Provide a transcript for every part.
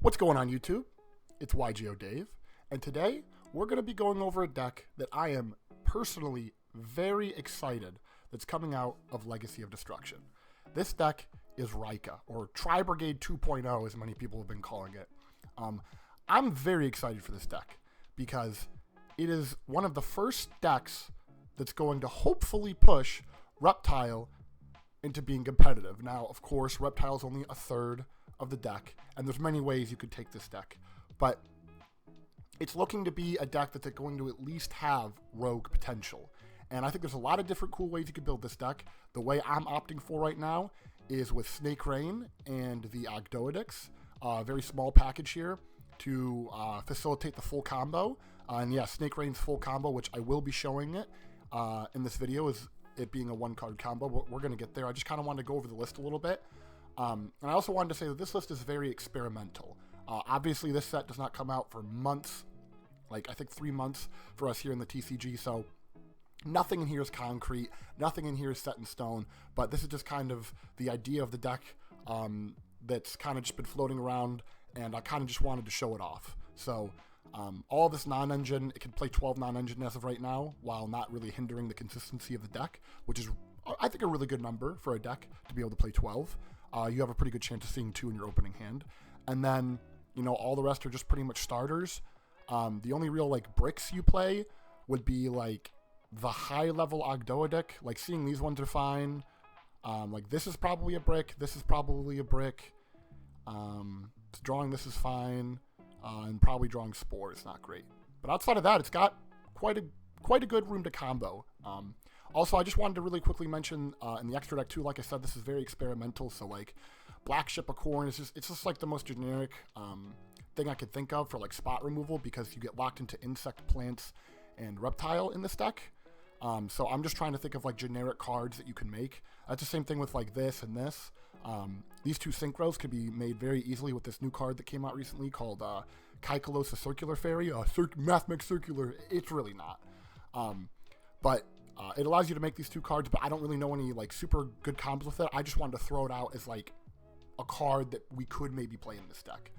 What's going on YouTube? It's YGO Dave, and today we're going to be going over a deck that I am personally very excited that's coming out of Legacy of Destruction. This deck is Raika, or Tri-Brigade 2.0 as many people have been calling it. I'm very excited for this deck because it is one of the first decks that's going to hopefully push Reptile into being competitive. Now, of course, Reptile is only a third of the deck, and there's many ways you could take this deck, but it's looking to be a deck that's going to at least have rogue potential. And I think there's a lot of different cool ways you could build this deck. The way I'm opting for right now is with Snake Rain and the Ogdoadix, a very small package here to facilitate the full combo. And yeah, Snake Rain's full combo, which I will be showing it in this video, is it being a one-card combo. We're going to get there. I just kind of wanted to go over the list a little bit. And I also wanted to say that this list is very experimental. Obviously, this set does not come out for months, like I think 3 months for us here in the TCG, so nothing in here is concrete, nothing in here is set in stone, but this is just kind of the idea of the deck that's kind of just been floating around, and I kind of just wanted to show it off. So all this non-engine, it can play 12 non-engine as of right now, while not really hindering the consistency of the deck, which is, I think, a really good number for a deck to be able to play 12. You have a pretty good chance of seeing 2 in your opening hand. And then, you know, all the rest are just pretty much starters. The only real, like, bricks you play would be, like, the high-level Ogdoadic. Like, seeing these ones are fine. Like, this is probably a brick. This is probably a brick. Drawing this is fine. And probably drawing Spore is not great. But outside of that, it's got quite a good room to combo. Also, I just wanted to really quickly mention in the extra deck too, like I said, this is very experimental, so like Black Ship of Corn is just like the most generic thing I could think of for like spot removal, because you get locked into insect, plants, and reptile in this deck. So I'm just trying to think of like generic cards that you can make. That's the same thing with like this and this. These two synchros could be made very easily with this new card that came out recently called Kaikalos, a Circular Fairy. Mathmech Circular, it's really not. But it allows you to make these two cards, but I don't really know any like super good combos with it. I just wanted to throw it out as like a card that we could maybe play in this deck.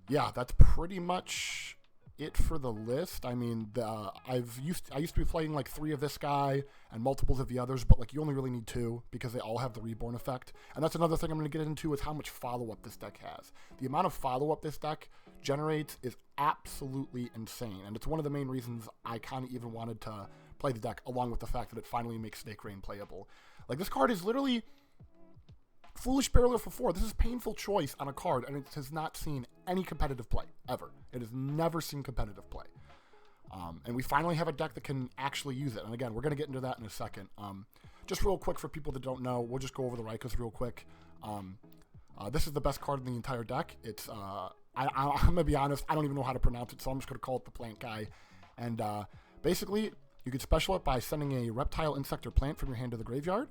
Yeah, that's pretty much it for the list. I mean, I used to be playing like 3 of this guy and multiples of the others, but like you only really need 2 because they all have the reborn effect. And that's another thing I'm going to get into, is how much follow-up this deck has. The amount of follow-up this deck generates is absolutely insane, and it's one of the main reasons I kind of even wanted to play the deck, along with the fact that it finally makes Snake Rain playable. Like, this card is literally Foolish Barrier for 4. This is Painful Choice on a card, and it has not seen any competitive play, ever. It has never seen competitive play. And we finally have a deck that can actually use it. And again, we're going to get into that in a second. Just real quick, for people that don't know, we'll just go over the Raikas real quick. This is the best card in the entire deck. It's, I'm going to be honest, I don't even know how to pronounce it, so I'm just going to call it the Plant Guy. And basically, you can special it by sending a reptile, insect, or plant from your hand to the graveyard.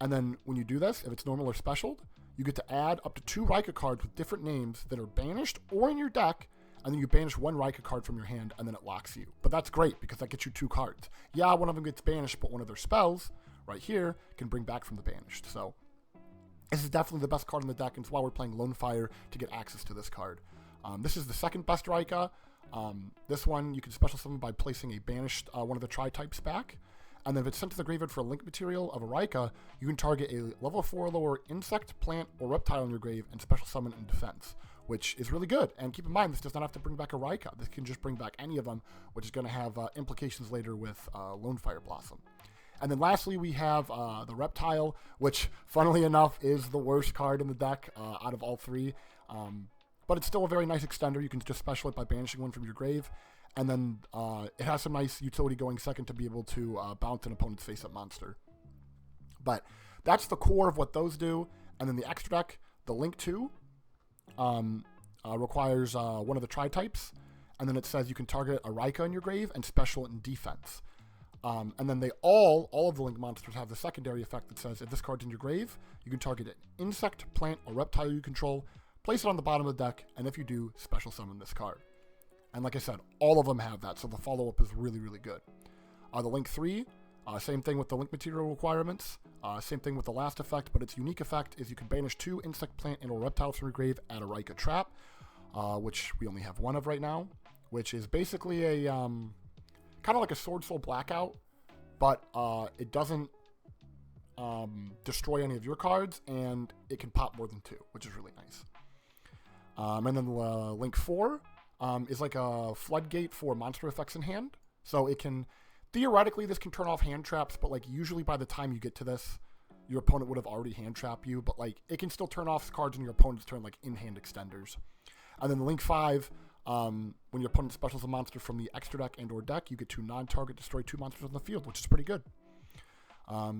And then when you do this, if it's normal or special, you get to add up to 2 Raika cards with different names that are banished or in your deck, and then you banish 1 Raika card from your hand, and then it locks you. But that's great, because that gets you 2 cards. Yeah, one of them gets banished, but one of their spells, right here, can bring back from the banished. So this is definitely the best card in the deck, and it's why we're playing Lone Fire to get access to this card. This is the second best Raika. This one, you can special summon by placing a banished one of the tri-types back. And then if it's sent to the graveyard for a link material of a Raika, you can target a level 4 or lower insect, plant, or reptile in your grave and special summon in defense, which is really good. And keep in mind, this does not have to bring back a Raika. This can just bring back any of them, which is going to have implications later with Lone Fire Blossom. And then lastly, we have the Reptile, which, funnily enough, is the worst card in the deck out of all 3. But it's still a very nice extender. You can just special it by banishing 1 from your grave. And then it has some nice utility going second to be able to bounce an opponent's face-up monster. But that's the core of what those do. And then the extra deck, the Link 2, requires one of the tri-types. And then it says you can target a Raika in your grave and special it in defense. And then all of the Link monsters have the secondary effect that says if this card's in your grave, you can target an insect, plant, or reptile you control, place it on the bottom of the deck, and if you do, special summon this card. And like I said, all of them have that, so the follow-up is really, really good. The Link 3 Same thing with the link material requirements. Same thing with the last effect, but its unique effect is you can banish 2 insect, plant, and or reptiles from your grave at a Raika trap, which we only have 1 of right now, which is basically a kind of like a Sword Soul Blackout, but it doesn't destroy any of your cards, and it can pop more than 2, which is really nice. And then link 4 is like a floodgate for monster effects in hand, so it can... Theoretically, this can turn off hand traps, but like usually by the time you get to this, your opponent would have already hand trapped you. But like it can still turn off cards in your opponent's turn, like in-hand extenders. And then Link 5, when your opponent specials a monster from the extra deck and/or deck, you get to non-target destroy 2 monsters on the field, which is pretty good.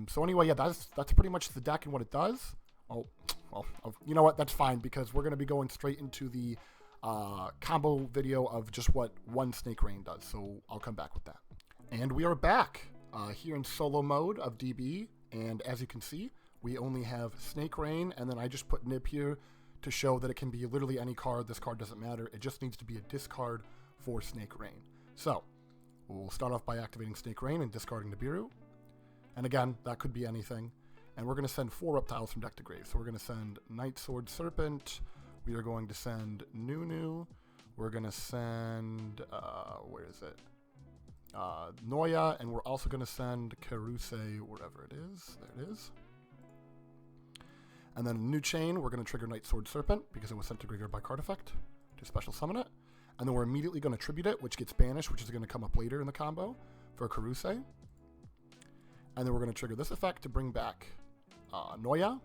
So anyway, yeah, that's pretty much the deck and what it does. Oh, well, you know what? That's fine because we're going to be going straight into the combo video of just what one Snake Rain does. So I'll come back with that. And we are back here in solo mode of DB, and as you can see, we only have Snake Rain, and then I just put Nib here to show that it can be literally any card. This card doesn't matter. It just needs to be a discard for Snake Rain. So, we'll start off by activating Snake Rain and discarding Nibiru. And again, that could be anything. And we're going to send 4 reptiles from deck to grave. So we're going to send Night Sword Serpent. We are going to send Nunu. We're going to send, where is it? Noya, and we're also going to send Karuse wherever it is. There it is. And then a new chain, we're going to trigger Night Sword Serpent because it was sent to graveyard by card effect to special summon it. And then we're immediately going to tribute it, which gets banished, which is going to come up later in the combo for Karuse. And then we're going to trigger this effect to bring back Noya.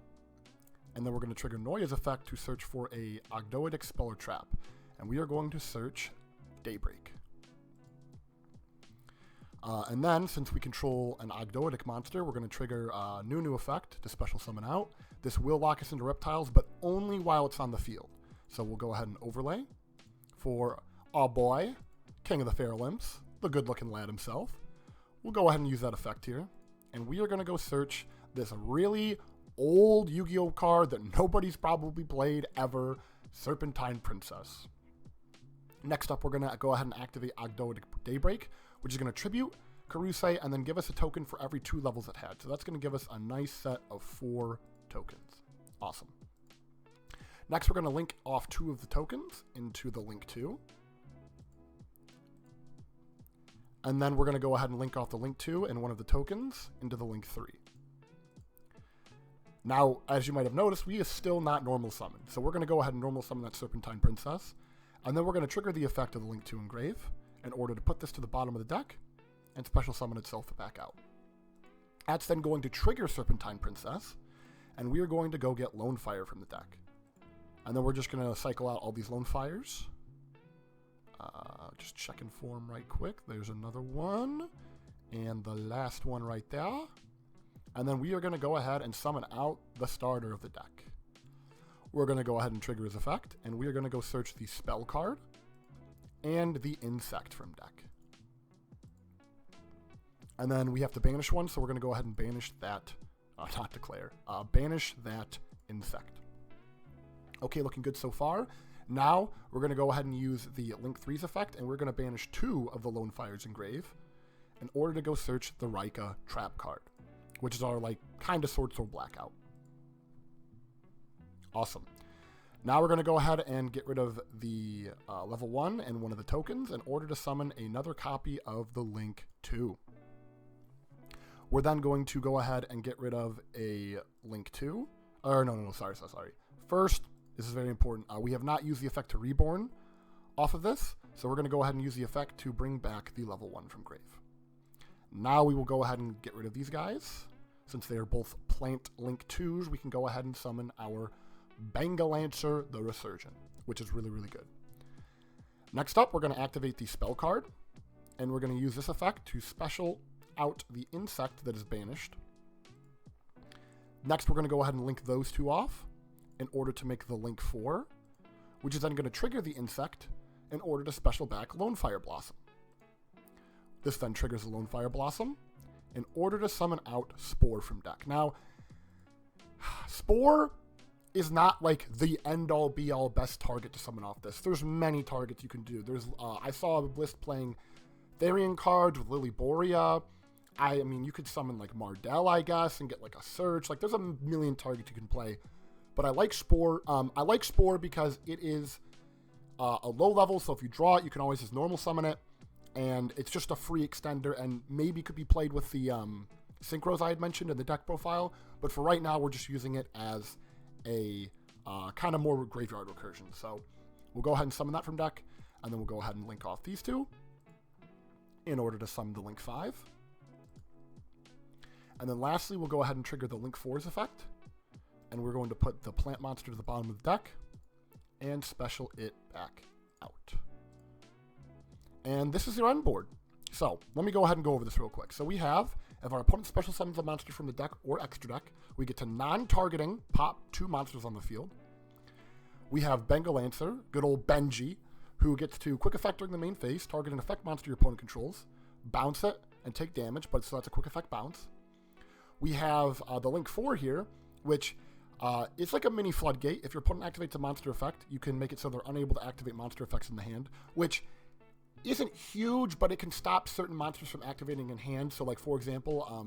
And then we're going to trigger Noya's effect to search for a Ogdoadic spell or trap. And we are going to search Daybreak. And then, since we control an Ogdoadic monster, we're going to trigger Nunu effect to special summon out. This will lock us into reptiles, but only while it's on the field. So we'll go ahead and overlay for our boy, King of the Fair Limps, the good-looking lad himself. We'll go ahead and use that effect here. And we are going to go search this really old Yu-Gi-Oh card that nobody's probably played ever, Serpentine Princess. Next up, we're going to go ahead and activate Ogdoadic Daybreak, which is going to tribute Karuse and then give us a token for every 2 levels it had. So that's going to give us a nice set of 4 tokens. Awesome. Next, we're going to link off 2 of the tokens into the Link 2. And then we're going to go ahead and link off the Link 2 and 1 of the tokens into the Link 3. Now, as you might have noticed, we is still not normal summon. So we're going to go ahead and normal summon that Serpentine Princess. And then we're going to trigger the effect of the Link 2 engrave in order to put this to the bottom of the deck and special summon itself back out. That's then going to trigger Serpentine Princess, and we are going to go get Lone Fire from the deck. And then we're just going to cycle out all these Lone Fires. Just checking form right quick. There's another one, and the last one right there. And then we are going to go ahead and summon out the starter of the deck. We're going to go ahead and trigger his effect, and we are going to go search the spell card and the insect from deck. And then we have to banish one, so we're going to go ahead and banish that, not declare, banish that insect. Okay, looking good so far. Now, we're going to go ahead and use the Link 3's effect, and we're going to banish 2 of the Lone Fires engrave in order to go search the Raika trap card, which is our, like, kind of Sword Soul Blackout. Awesome. Now we're going to go ahead and get rid of the level 1 and 1 of the tokens in order to summon another copy of the Link 2. We're then going to go ahead and get rid of a Link 2. Sorry. First, this is very important. We have not used the effect to Reborn off of this, so we're going to go ahead and use the effect to bring back the level 1 from grave. Now we will go ahead and get rid of these guys. Since they are both plant Link 2s, we can go ahead and summon our Bangalancer the Resurgent, which is really, really good. Next up, we're going to activate the spell card, and we're going to use this effect to special out the insect that is banished. Next, we're going to go ahead and link those 2 off in order to make the Link 4, which is then going to trigger the insect in order to special back Lone Fire Blossom. This then triggers the Lone Fire Blossom in order to summon out Spore from deck. Now, Spore is not like the end-all be-all best target to summon off this. There's many targets you can do. There's I saw a list playing Therian cards with Lily Borea. I mean, you could summon like Mardell, I guess, and get like a Search. Like, there's a million targets you can play. But I like Spore. I like Spore because it is a low level, so if you draw it, you can always just normal summon it. And it's just a free extender, and maybe could be played with the Synchros I had mentioned in the deck profile. But for right now, we're just using it as a kind of more graveyard recursion. So we'll go ahead and summon that from deck, and then we'll go ahead and link off these two in order to summon the Link 5. And then lastly, we'll go ahead and trigger the Link 4's effect. And we're going to put the plant monster to the bottom of the deck and special it back out. And this is your end board. So let me go ahead and go over this real quick. So we have, if our opponent special summons a monster from the deck or extra deck, we get to non-targeting pop 2 monsters on the field. We have Bengal Lancer, good old Benji, who gets to quick effect during the main phase, target an effect monster your opponent controls, bounce it, and take damage, but so that's a quick effect bounce. We have the Link 4 here, which it's like a mini floodgate. If your opponent activates a monster effect, you can make it so they're unable to activate monster effects in the hand, which isn't huge, but it can stop certain monsters from activating in hand. So, like, for example,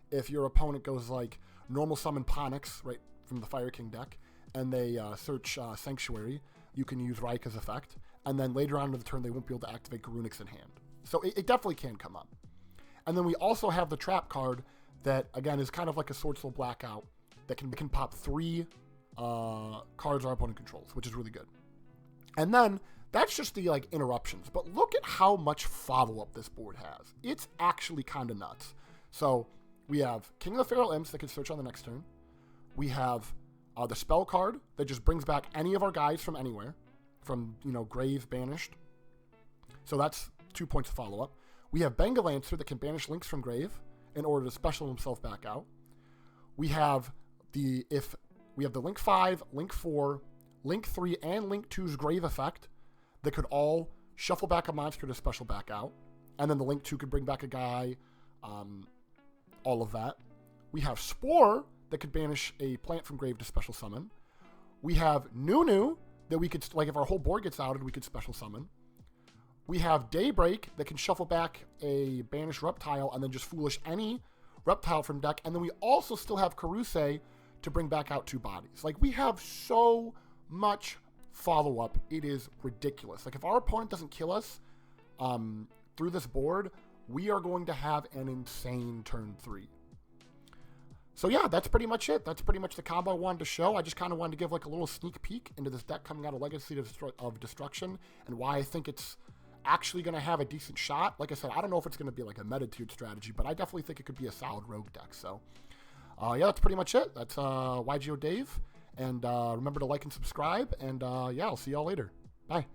if your opponent goes, like, normal summon Ponix, right, from the Fire King deck, and they search Sanctuary, you can use Raika's effect, and then later on in the turn, they won't be able to activate Garunix in hand. So it definitely can come up. And then we also have the Trap card that, again, is kind of like a Sword Soul Blackout that can pop 3 cards our opponent controls, which is really good. And then that's just the like interruptions. But look at how much follow-up this board has. It's actually kind of nuts. So we have King of the Feral Imps that can search on the next turn. We have the spell card that just brings back any of our guys from anywhere, from, you know, grave, banished. So that's 2 points of follow-up. We have Bengal Lancer that can banish links from grave in order to special himself back out. We have the Link 5, Link 4, Link 3, and Link 2's grave effect that could all shuffle back a monster to special back out. And then the Link 2 could bring back a guy, all of that. We have Spore that could banish a plant from grave to special summon. We have Nunu that we could, like, if our whole board gets outed, we could special summon. We have Daybreak that can shuffle back a banished reptile and then just foolish any reptile from deck. And then we also still have Karuse to bring back out 2 bodies. Like, we have so much follow-up. It is ridiculous. Like, if our opponent doesn't kill us through this board, we are going to have an insane turn 3. So yeah, that's pretty much it. That's pretty much the combo I wanted to show. I just kind of wanted to give like a little sneak peek into this deck coming out of Legacy of Destruction and why I think it's actually going to have a decent shot. Like I said, I don't know if it's going to be like a meta-tiered strategy, but I definitely think it could be a solid rogue deck. So yeah, that's pretty much it. That's YGO Dave. And remember to like and subscribe. And yeah, I'll see y'all later. Bye.